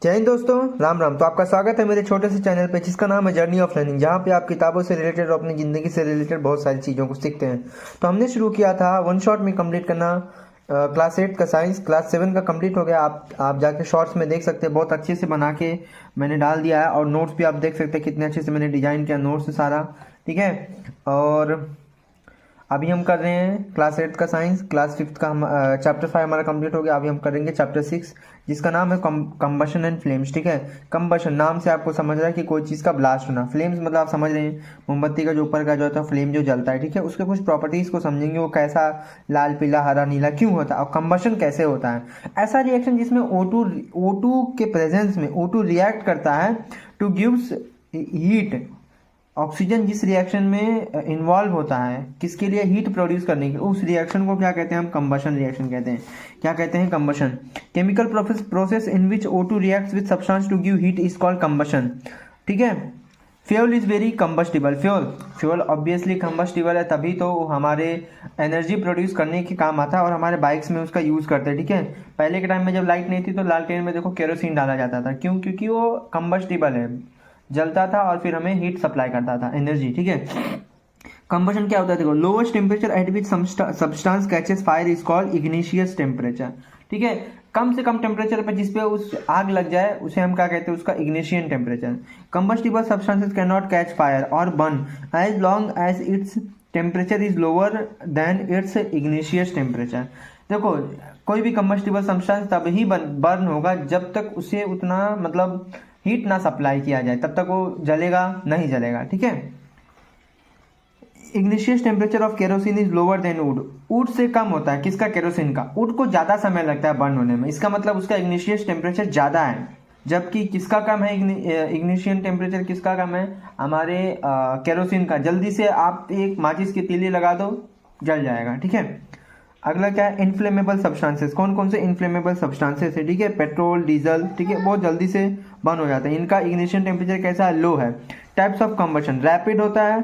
जय हिंद दोस्तों, राम राम। तो आपका स्वागत है मेरे छोटे से चैनल पे जिसका नाम है जर्नी ऑफ लर्निंग, जहाँ पे आप किताबों से रिलेटेड और अपनी ज़िंदगी से रिलेटेड बहुत सारी चीज़ों को सीखते हैं। तो हमने शुरू किया था वन शॉट में कंप्लीट करना क्लास 8 का साइंस। क्लास 7 का कंप्लीट हो गया। आप जाके शॉर्ट्स में देख सकते हैं, बहुत अच्छे से बना के मैंने डाल दिया है। और नोट्स भी आप देख सकते हैं कितने अच्छे से मैंने डिजाइन किया नोट्स सारा, ठीक है। और अभी हम कर रहे हैं क्लास 8 का साइंस। क्लास 5 का हम चैप्टर 5 हमारा कंप्लीट हो गया। अभी हम करेंगे चैप्टर 6 जिसका नाम है कंबशन एंड फ्लेम्स, ठीक है। कंबशन नाम से आपको समझ रहा है कि कोई चीज़ का ब्लास्ट होना। फ्लेम्स मतलब आप समझ रहे हैं मोमबत्ती का जो ऊपर का जो होता है फ्लेम जो जलता है, ठीक है। उसके कुछ प्रॉपर्टीज़ को समझेंगे, वो कैसा लाल पीला हरा नीला क्यों होता है और कंबशन कैसे होता है। ऐसा रिएक्शन जिसमें O2 के प्रेजेंस में O2 रिएक्ट करता है टू गिव्स हीट। ऑक्सीजन जिस रिएक्शन में इन्वॉल्व होता है किसके लिए, हीट प्रोड्यूस करने के, उस रिएक्शन को क्या कहते हैं हम, कंबशन रिएक्शन कहते हैं। क्या कहते हैं, combustion. Chemical process in which O2 reacts with substance to give heat is called combustion, ठीक है। Fuel is very combustible. Fuel obviously combustible है, तभी तो हमारे एनर्जी प्रोड्यूस करने के काम आता है और हमारे बाइक्स में उसका यूज़ करते हैं, ठीक है। पहले के टाइम में जब लाइट नहीं थी तो लालटेन में देखो केरोसिन डाला जाता था, क्यों, क्योंकि वो कंबस्टिबल है, जलता था और फिर हमें हीट सप्लाई करता था, एनर्जी, ठीक है। कंबशन क्या होता है, देखो, lowest temperature at which substance catches fire is called igneous temperature, ठीक है। कम से कम टेम्परेचर पर जिसपे उस आग लग जाए उसे हम क्या कहते हैं, उसका ignition temperature. Combustible substances can not catch fire और burn as long as its temperature is lower than its ignition temperature. देखो, कोई भी कंबस्टिबल सब्सटेंस तब ही बर्न होगा जब तक उसे उतना मतलब हीट ना सप्लाई किया जाए, तब तक वो जलेगा नहीं, जलेगा, ठीक है। Ignition temperature of kerosene is lower than wood. Wood से कम होता है किसका, केरोसिन का। वुड को ज़्यादा समय लगता है बर्न होने में, इसका मतलब उसका इग्निशियस टेम्परेचर ज़्यादा है। जबकि किसका कम है, इग्निशियन टेम्परेचर किसका कम है, हमारे केरोसिन का। जल्दी से आप एक माचिस की तीली लगा दो, जल जाएगा, ठीक है। अगला क्या है, इनफ्लेमेबल सब्सटेंसेस। कौन कौन से इनफ्लेमेबल सब्सटेंसेस है, ठीक है। पेट्रोल, डीजल, ठीक है, बहुत जल्दी से बर्न हो जाते हैं। इनका इग्निशन टेम्परेचर कैसा है, लो है। टाइप्स ऑफ कंबशन, रैपिड होता है,